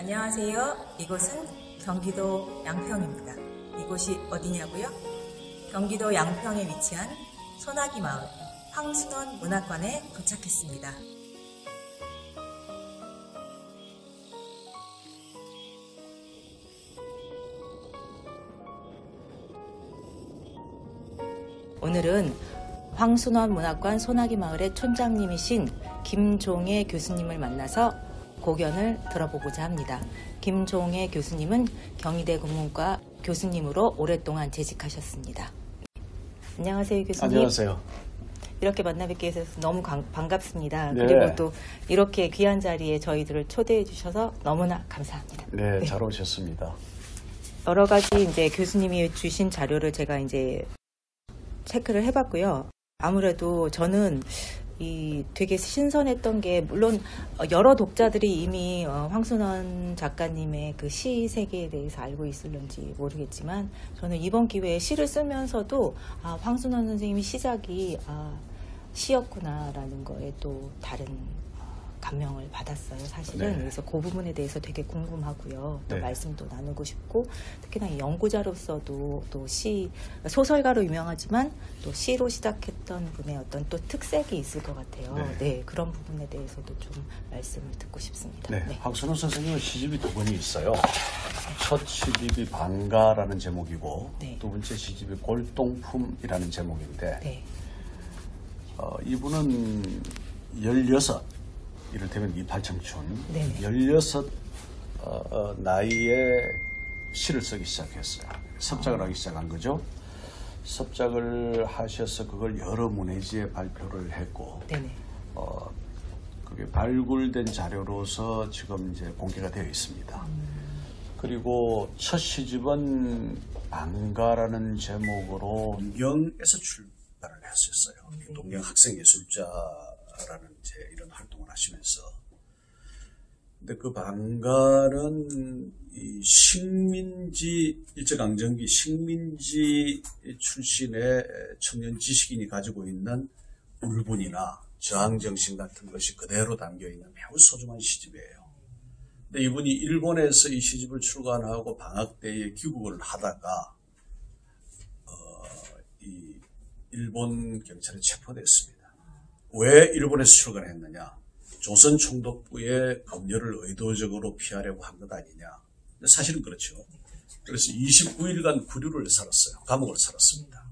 안녕하세요. 이곳은 경기도 양평입니다. 이곳이 어디냐고요? 경기도 양평에 위치한 소나기 마을 황순원 문학관에 도착했습니다. 오늘은 황순원 문학관 소나기 마을의 촌장님이신 김종혜 교수님을 만나서 고견을 들어보고자 합니다. 김종혜 교수님은 경희대 국문과 교수님으로 오랫동안 재직하셨습니다. 안녕하세요, 교수님. 안녕하세요. 이렇게 만나뵙게 해서 너무 반갑습니다. 네. 그리고 또 이렇게 귀한 자리에 저희들을 초대해 주셔서 너무나 감사합니다. 네, 잘 오셨습니다. 여러 가지 이제 교수님이 주신 자료를 제가 이제 체크를 해봤고요. 아무래도 저는 되게 신선했던 게, 물론 여러 독자들이 이미 황순원 작가님의 그 시 세계에 대해서 알고 있을런지 모르겠지만, 저는 이번 기회에 시를 쓰면서도 황순원 선생님이 시작이 시였구나라는 거에 또 다른 감명을 받았어요, 사실은. 네. 그래서 그 부분에 대해서 되게 궁금하고요. 또 네. 말씀도 말씀도 나누고 싶고, 특히나 연구자로서도 또 소설가로 유명하지만 또 시로 시작했던 분의 어떤 또 특색이 있을 것 같아요. 네. 네, 그런 부분에 대해서도 좀 말씀을 듣고 싶습니다. 네, 황순원 선생님은 시집이 두 권이 있어요. 첫 시집이 반가라는 제목이고, 네. 두 번째 시집이 골동품이라는 제목인데, 네. 이분은 16, 이를테면 이팔청춘, 네네. 16 나이에 시를 쓰기 시작했어요. 섭작을 하기 시작한 거죠. 섭작을 하셔서 그걸 여러 문해지에 발표를 했고, 네네. 그게 발굴된 자료로서 지금 이제 공개가 되어 있습니다. 그리고 첫 시집은 반가라는 제목으로 동경에서 출발을 했었어요. 동경 학생예술자라는 이제 이런 활동을 하시면서. 근데 그 반가는 이 식민지, 일제강점기 식민지 출신의 청년 지식인이 가지고 있는 울분이나 저항정신 같은 것이 그대로 담겨있는 매우 소중한 시집이에요. 근데 이분이 일본에서 이 시집을 출간하고 방학 때에 귀국을 하다가 이 일본 경찰에 체포됐습니다. 왜 일본에서 출간했느냐? 조선 총독부의 검열을 의도적으로 피하려고 한 것 아니냐? 근데 사실은 그렇죠. 그래서 29일간 구류를 살았어요. 감옥을 살았습니다.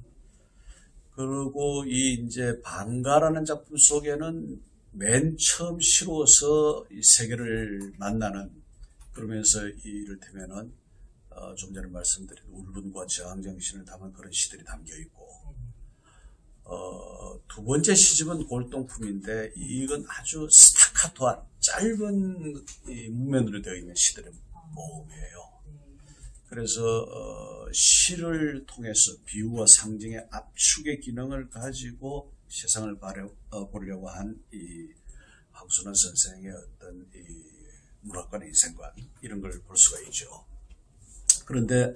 그리고 이 이제 반가라는 작품 속에는 맨 처음 시로서 이 세계를 만나는, 그러면서 이를테면은 좀 전에 말씀드린 울분과 저항정신을 담은 그런 시들이 담겨 있고, 두 번째 시집은 골동품인데, 이건 아주 스타카토한 짧은 문면으로 되어 있는 시들의 모음이에요. 그래서 시를 통해서 비유와 상징의 압축의 기능을 가지고 세상을 보려고 한 이 황순원 선생의 어떤 이 문학관의 인생관, 이런 걸 볼 수가 있죠. 그런데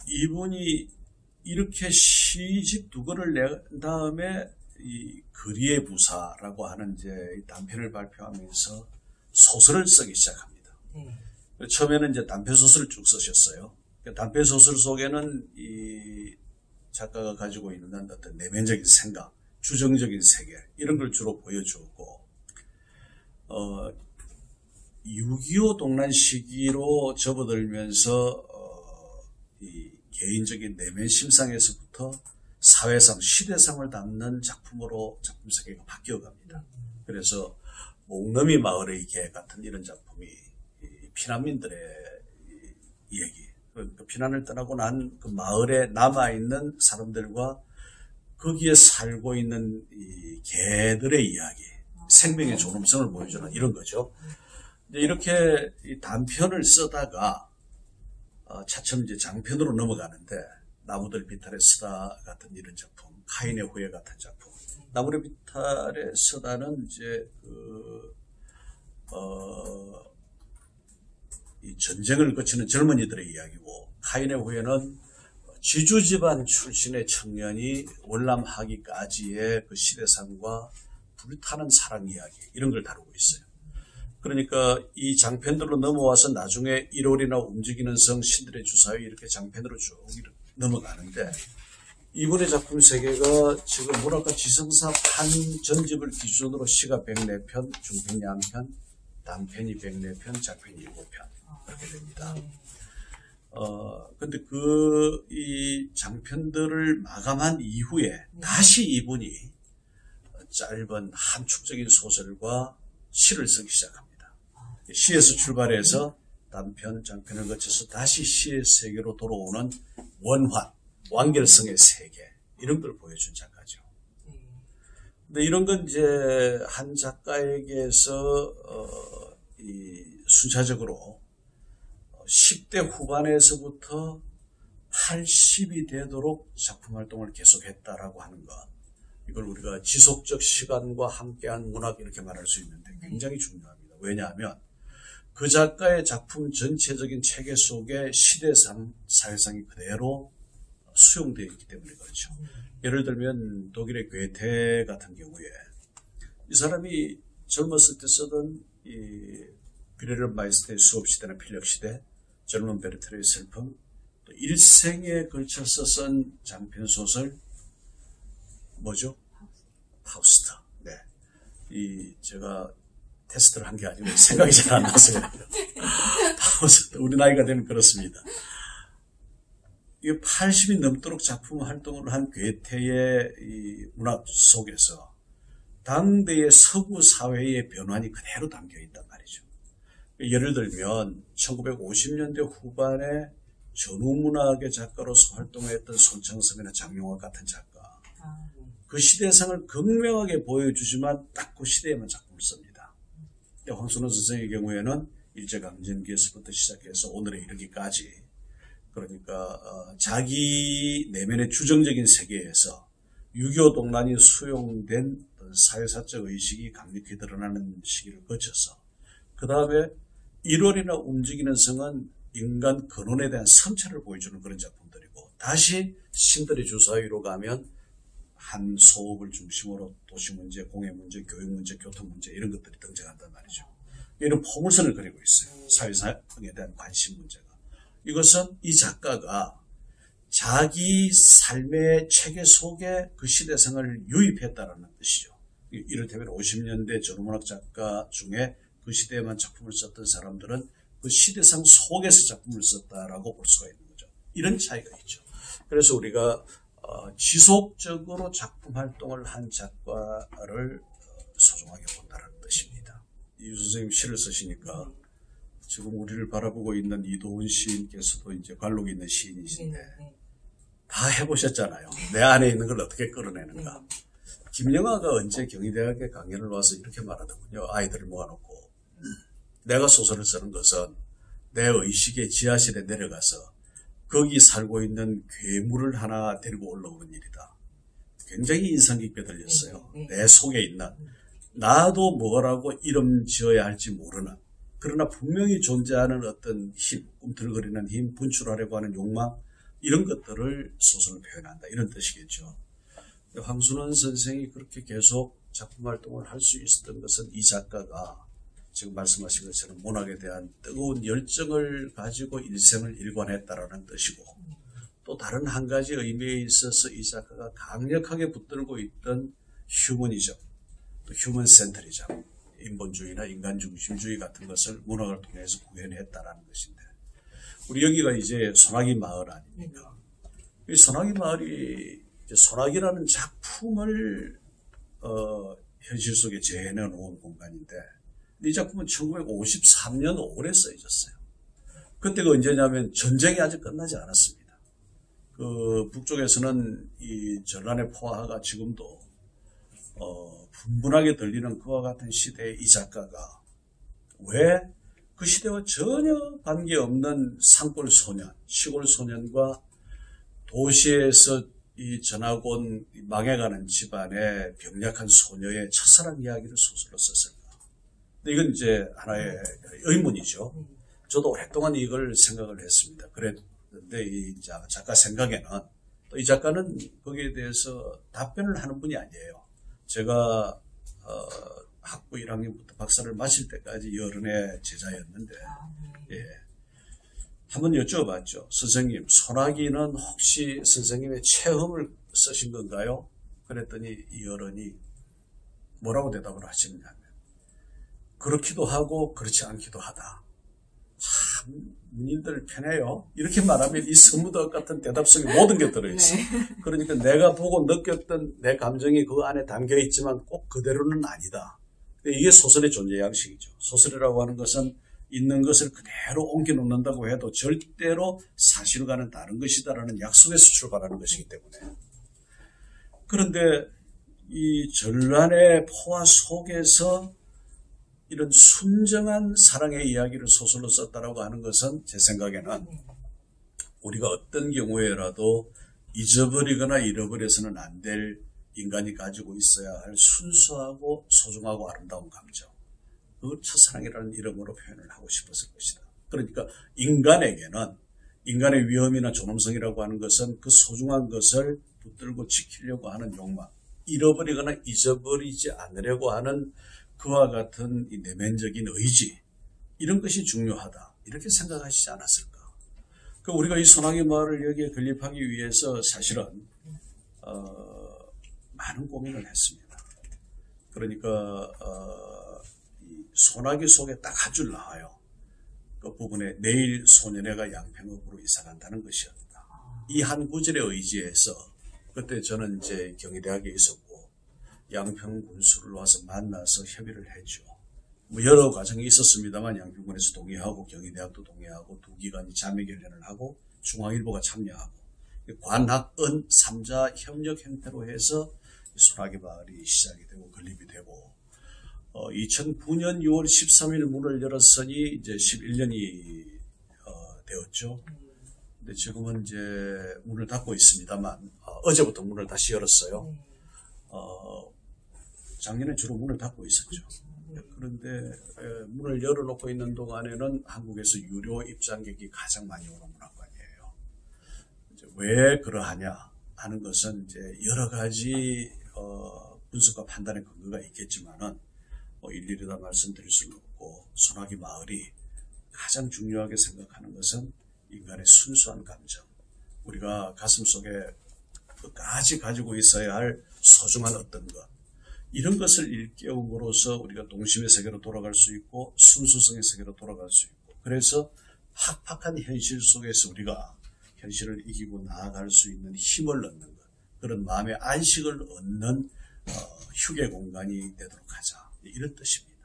이분이 이렇게 시집 두 권을 낸 다음에 이 거리의 부사라고 하는 이제 단편을 발표하면서 소설을 쓰기 시작합니다. 처음에는 이제 단편 소설을 쭉 쓰셨어요. 단편 소설 속에는 이 작가가 가지고 있는 어떤 내면적인 생각, 주정적인 세계, 이런 걸 주로 보여주고, 6.25 동란 시기로 접어들면서 이 개인적인 내면 심상에서부터 사회상, 시대상을 담는 작품으로 작품 세계가 바뀌어갑니다. 그래서 목넘이 마을의 개 같은 이런 작품이 피난민들의 얘기, 그 피난을 떠나고 난 그 마을에 남아있는 사람들과 거기에 살고 있는 이 개들의 이야기, 생명의 존엄성을 보여주는 이런 거죠. 이렇게 이 단편을 쓰다가 차츰 이제 장편으로 넘어가는데, 나무들 비탈에 쓰다 같은 이런 작품, 카인의 후예 같은 작품. 나무들 비탈에 쓰다는 이제 이 전쟁을 거치는 젊은이들의 이야기고, 카인의 후예는 지주 집안 출신의 청년이 월남하기까지의 그 시대상과 불타는 사랑 이야기, 이런 걸 다루고 있어요. 그러니까 이 장편들로 넘어와서 나중에 1월이나 움직이는 성, 신들의 주사위 이렇게 장편으로 쭉 넘어가는데 이분의 작품 세계가 지금 문학과 지성사 한 전집을 기준으로 시가 104편, 중편 양편, 단편이 104편, 장편이 7편 그렇게 됩니다. 근데 이 장편들을 마감한 이후에 다시 이분이 짧은 함축적인 소설과 시를 쓰기 시작합니다. 시에서 출발해서 단편, 장편을 거쳐서 다시 시의 세계로 돌아오는 원환, 완결성의 세계 이런 걸 보여준 작가죠. 근데 이런 건 이제 한 작가에게서 이 순차적으로 10대 후반에서부터 80이 되도록 작품 활동을 계속했다라고 하는 것. 이걸 우리가 지속적 시간과 함께한 문학 이렇게 말할 수 있는데 굉장히 중요합니다. 왜냐하면 그 작가의 작품 전체적인 체계 속에 시대상, 사회상이 그대로 수용되어 있기 때문에 그렇죠. 예를 들면 독일의 괴테 같은 경우에 이 사람이 젊었을 때 쓰던 이 비레르 마이스터의 수업시대나 필력시대, 젊은 베르테르의 슬픔, 또 일생에 걸쳐서 쓴 장편소설 뭐죠? 파우스트. 네. 제가 테스트를 한 게 아니고 생각이 잘 안 나서요. 파우스트. 우리 나이가 되면 그렇습니다. 이 80이 넘도록 작품 활동을 한 괴테의 이 문학 속에서 당대의 서구 사회의 변환이 그대로 담겨 있단 말이죠. 예를 들면 1950년대 후반에 전후문학의 작가로서 활동했던 손창섭이나 장용학 같은 작가. 그 시대상을 극명하게 보여주지만 딱 그 시대에만 작품을 씁니다. 황순원 선생의 경우에는 일제강점기에서부터 시작해서 오늘에 이르기까지 그러니까 자기 내면의 주정적인 세계에서 6.25 동란이 수용된 사회사적 의식이 강력히 드러나는 시기를 거쳐서 그 다음에 1월이나 움직이는 성은 인간 근원에 대한 성찰을 보여주는 그런 작품들이고 다시 신들의 주사위로 가면 한 소업을 중심으로 도시 문제, 공해 문제, 교육 문제, 교통 문제 이런 것들이 등장한단 말이죠. 이런 포물선을 그리고 있어요. 사회상에 대한 관심 문제가. 이것은 이 작가가 자기 삶의 체계 속에 그 시대상을 유입했다라는 뜻이죠. 이를테면 50년대 전후문학 작가 중에 그 시대에만 작품을 썼던 사람들은 그 시대상 속에서 작품을 썼다라고 볼 수가 있는 거죠. 이런 차이가 있죠. 그래서 우리가 지속적으로 작품 활동을 한 작가를 소중하게 본다는 뜻입니다. 유 선생님 시를 쓰시니까 지금 우리를 바라보고 있는 이도훈 시인께서도 이제 관록이 있는 시인이신데 다 해보셨잖아요. 내 안에 있는 걸 어떻게 끌어내는가. 김영하가 언제 경희대학에 강연을 와서 이렇게 말하더군요. 아이들을 모아놓고 내가 소설을 쓰는 것은 내 의식의 지하실에 내려가서 거기 살고 있는 괴물을 하나 데리고 올라오는 일이다. 굉장히 인상 깊게 들렸어요. 내 속에 있는 나도 뭐라고 이름 지어야 할지 모르는 그러나 분명히 존재하는 어떤 힘, 꿈틀거리는 힘, 분출하려고 하는 욕망 이런 것들을 소설로 표현한다. 이런 뜻이겠죠. 황순원 선생이 그렇게 계속 작품 활동을 할 수 있었던 것은 이 작가가 지금 말씀하신 것처럼 문학에 대한 뜨거운 열정을 가지고 일생을 일관했다라는 뜻이고 또 다른 한 가지 의미에 있어서 이 작가가 강력하게 붙들고 있던 휴머니즘, 또 휴먼 센터리즘, 인본주의나 인간중심주의 같은 것을 문학을 통해서 구현했다라는 것인데 우리 여기가 이제 소나기 마을 아닙니까? 이 소나기 마을이 소나기라는 작품을 현실 속에 재현해 놓은 공간인데 이 작품은 1953년 5월에 써졌어요. 그때가 언제냐면 전쟁이 아직 끝나지 않았습니다. 그 북쪽에서는 이 전란의 포화가 지금도 분분하게 들리는 그와 같은 시대에 이 작가가 왜 그 시대와 전혀 관계없는 산골 소년, 시골 소년과 도시에서 이 전하고 온 망해가는 집안의 병약한 소녀의 첫사랑 이야기를 소설로 썼을까? 이건 이제 하나의 의문이죠. 저도 오랫동안 이걸 생각을 했습니다. 그랬는데 이 작가 생각에는 또 이 작가는 거기에 대해서 답변을 하는 분이 아니에요. 제가 학부 1학년부터 박사를 마칠 때까지 여론의 제자였는데, 예. 한번 여쭤봤죠. 선생님, 소나기는 혹시 선생님의 체험을 쓰신 건가요? 그랬더니 여론이 뭐라고 대답을 하시느냐면, 그렇기도 하고 그렇지 않기도 하다. 참 문인들 편해요. 이렇게 말하면 이 서무덕 같은 대답 속에 모든 게 들어있어. 그러니까 내가 보고 느꼈던 내 감정이 그 안에 담겨 있지만 꼭 그대로는 아니다. 이게 소설의 존재 양식이죠. 소설이라고 하는 것은 있는 것을 그대로 옮겨 놓는다고 해도 절대로 사실과는 다른 것이다라는 약속에서 출발하는 것이기 때문에. 그런데 이 전란의 포화 속에서 이런 순정한 사랑의 이야기를 소설로 썼다라고 하는 것은 제 생각에는 우리가 어떤 경우에라도 잊어버리거나 잃어버려서는 안 될 인간이 가지고 있어야 할 순수하고 소중하고 아름다운 감정, 그걸 첫사랑이라는 이름으로 표현을 하고 싶었을 것이다. 그러니까 인간에게는 인간의 위험이나 존엄성이라고 하는 것은 그 소중한 것을 붙들고 지키려고 하는 욕망, 잃어버리거나 잊어버리지 않으려고 하는 그와 같은 이 내면적인 의지, 이런 것이 중요하다, 이렇게 생각하시지 않았을까. 우리가 이 소나기 마을을 여기에 건립하기 위해서 사실은 많은 고민을 했습니다. 그러니까 이 소나기 속에 딱 한 줄 나와요. 그 부분에 내일 소년회가 양평읍으로 이사간다는 것이었다. 이 한 구절에 의지해서 그때 저는 이제 경희대학에 있었고 양평군수를 와서 만나서 협의를 했죠. 뭐 여러 과정이 있었습니다만 양평군에서 동의하고 경희대학도 동의하고 두 기관이 자매결연을 하고 중앙일보가 참여하고 관학은 3자 협력 형태로 해서 소나기 마을이 시작이 되고 건립이 되고 2009년 6월 13일 문을 열었으니 이제 11년이 되었죠. 근데 지금은 이제 문을 닫고 있습니다만 어제부터 문을 다시 열었어요. 작년에 주로 문을 닫고 있었죠. 그런데 문을 열어놓고 있는 동안에는 한국에서 유료 입장객이 가장 많이 오는 문학관이에요. 이제 왜 그러하냐 하는 것은 이제 여러 가지 분석과 판단의 근거가 있겠지만은 일일이 다 말씀드릴 수는 없고, 소나기 마을이 가장 중요하게 생각하는 것은 인간의 순수한 감정, 우리가 가슴속에 끝까지 가지고 있어야 할 소중한 어떤 것, 이런 것을 일깨움으로써 우리가 동심의 세계로 돌아갈 수 있고 순수성의 세계로 돌아갈 수 있고, 그래서 팍팍한 현실 속에서 우리가 현실을 이기고 나아갈 수 있는 힘을 얻는 것, 그런 마음의 안식을 얻는 휴게 공간이 되도록 하자, 이런 뜻입니다.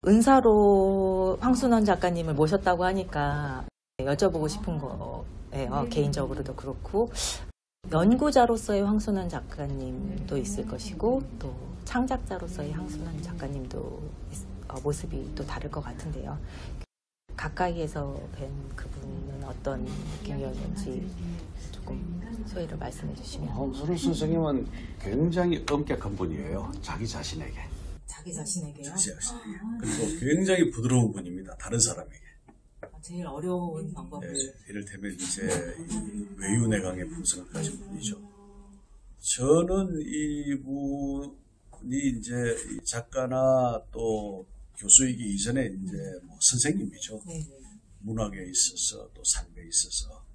은사로 황순원 작가님을 모셨다고 하니까 여쭤보고 싶은 거예요. 개인적으로도 그렇고, 연구자로서의 황순원 작가님도 있을 것이고 또 창작자로서의 황순원 작가님도 모습이 또 다를 것 같은데요. 가까이에서 뵌 그분은 어떤 느낌이었는지 조금 소회를 말씀해 주시면. 황순원 선생님은 굉장히 엄격한 분이에요. 자기 자신에게. 자기 자신에게요? 자기 자신에게. 그리고 굉장히 부드러운 분입니다. 다른 사람에게. 제일 어려운 방법을. 네, 이를테면 이제 외유내강의 품성을 가진 분이죠. 저는 이분이 이제 작가나 또 교수이기 이전에 이제 뭐 선생님이죠. 문학에 있어서 또 삶에 있어서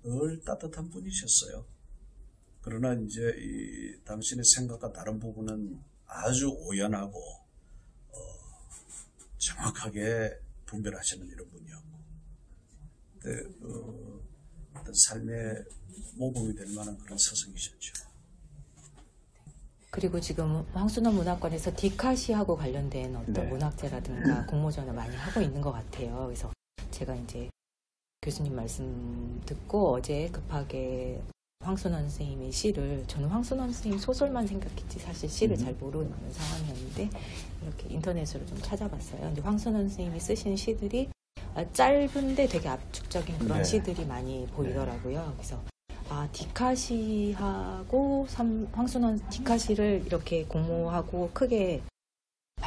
늘 따뜻한 분이셨어요. 그러나 이제 이 당신의 생각과 다른 부분은 아주 오연하고 정확하게 분별하시는 이런 분이었고, 어떤 삶의 모범이 될 만한 그런 스승이셨죠. 그리고 지금 황순원 문학관에서 디카시하고 관련된 어떤 문학제라든가 공모전을 많이 하고 있는 것 같아요. 그래서 제가 이제 교수님 말씀 듣고 어제 급하게 황순원 선생님의 시를, 저는 황순원 선생님 소설만 생각했지 사실 시를 잘 모르는 상황이었는데 이렇게 인터넷으로 좀 찾아봤어요. 근데 황순원 선생님이 쓰신 시들이 짧은데 되게 압축적인 그런 시들이 많이 보이더라고요. 그래서 디카시하고 황순원 디카시를 이렇게 공모하고 크게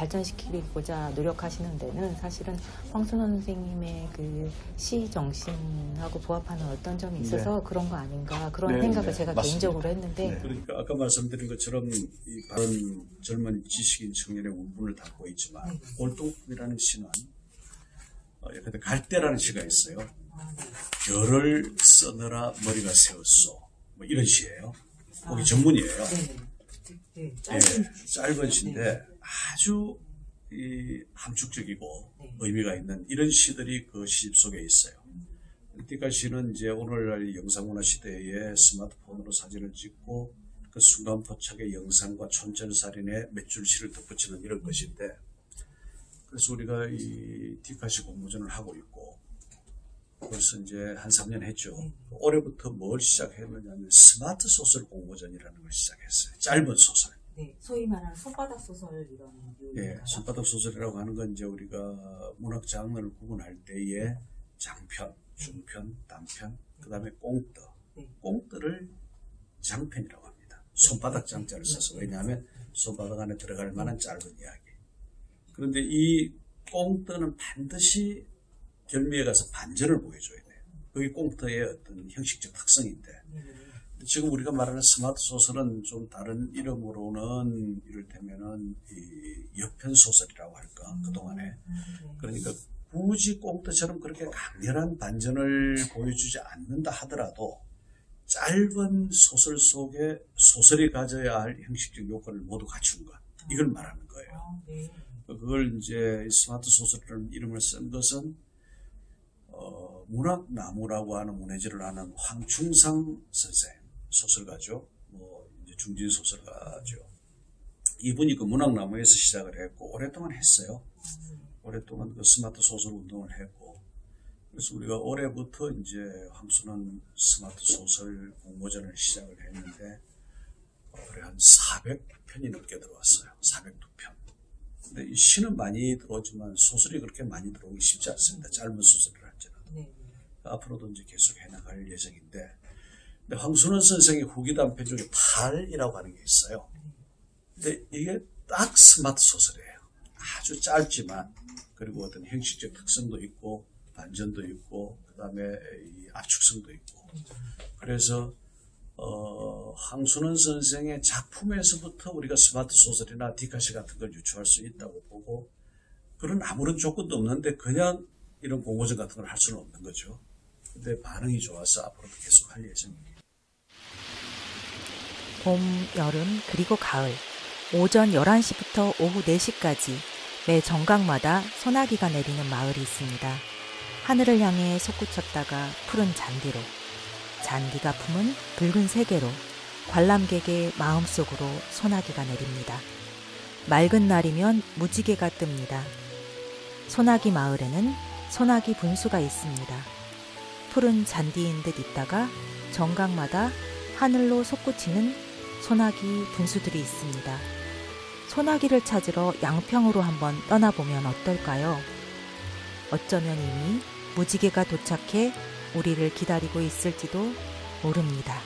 발전시키고자 노력하시는 데는 사실은 황순원 선생님의 그 시 정신하고 부합하는 어떤 점이 있어서 그런 거 아닌가 그런 생각을 제가 맞습니다. 개인적으로 했는데 그러니까 아까 말씀드린 것처럼 이 바른 젊은 지식인 청년의 운분을 담고 있지만 올동품이라는 시는 그때 갈대라는 시가 있어요. 별을 써느라 머리가 새었소. 뭐 이런 시예요. 거기 전문이에요. 짧은 시인데 아주 함축적이고 의미가 있는 이런 시들이 그 시집 속에 있어요. 띠까 시는 이제 오늘날 영상문화 시대에 스마트폰으로 사진을 찍고 그 순간 포착의 영상과 촌철살인의 몇 줄 시를 덧붙이는 이런 것인데, 그래서 우리가 이 디카시 공모전을 하고 있고 벌써 이제 한 3년 했죠. 올해부터 뭘 시작했느냐면 스마트 소설 공모전이라는 걸 시작했어요. 짧은 소설. 네, 소위 말하는 손바닥 소설 이런 예, 손바닥 소설이라고 하는 건 이제 우리가 문학 장르를 구분할 때에 장편, 중편, 단편, 그 다음에 꽁떠. 꽁떠를 장편이라고 합니다. 손바닥 장자를 써서. 왜냐하면 손바닥 안에 들어갈 만한 짧은 이야기. 그런데 이 꽁떠는 반드시 결미에 가서 반전을 보여줘야 돼요. 그게 꽁떠의 어떤 형식적 특성인데, 지금 우리가 말하는 스마트 소설은 좀 다른 이름으로는 이를테면은 이 여편 소설이라고 할까, 그동안에. 그러니까 굳이 꽁떠처럼 그렇게 강렬한 반전을 보여주지 않는다 하더라도 짧은 소설 속에 소설이 가져야 할 형식적 요건을 모두 갖춘 것, 이걸 말하는 거예요. 그걸 이제 스마트 소설이라는 이름을 쓴 것은 문학나무라고 하는 문해질을 하는 황충상 선생, 소설가죠. 뭐 이제 중진 소설가죠. 이분이 그 문학나무에서 시작을 했고 오랫동안 했어요. 오랫동안 그 스마트 소설 운동을 했고, 그래서 우리가 올해부터 이제 황순원 스마트 소설 공모전을 시작을 했는데 올해 한 400편이 넘게 들어왔어요. 402편. 근데 이 시는 많이 들어오지만 소설이 그렇게 많이 들어오기 쉽지 않습니다. 짧은 소설을 할지라도. 앞으로도 이제 계속 해나갈 예정인데, 근데 황순원 선생의 후기 단편 중에 탈이라고 하는 게 있어요. 근데 이게 딱 스마트 소설이에요. 아주 짧지만, 그리고 어떤 형식적 특성도 있고 반전도 있고 그 다음에 이 압축성도 있고, 그래서 황순원 선생의 작품에서부터 우리가 스마트 소설이나 디카시 같은 걸 유추할 수 있다고 보고, 그런 아무런 조건도 없는데 그냥 이런 공모전 같은 걸 할 수는 없는 거죠. 근데 반응이 좋아서 앞으로도 계속 할 예정입니다. 봄, 여름, 그리고 가을 오전 11시부터 오후 4시까지 매 정각마다 소나기가 내리는 마을이 있습니다. 하늘을 향해 솟구쳤다가 푸른 잔디로, 잔디가 품은 붉은 세계로 관람객의 마음속으로 소나기가 내립니다. 맑은 날이면 무지개가 뜹니다. 소나기 마을에는 소나기 분수가 있습니다. 푸른 잔디인 듯 있다가 정각마다 하늘로 솟구치는 소나기 분수들이 있습니다. 소나기를 찾으러 양평으로 한번 떠나보면 어떨까요? 어쩌면 이미 무지개가 도착해 우리를 기다리고 있을지도 모릅니다.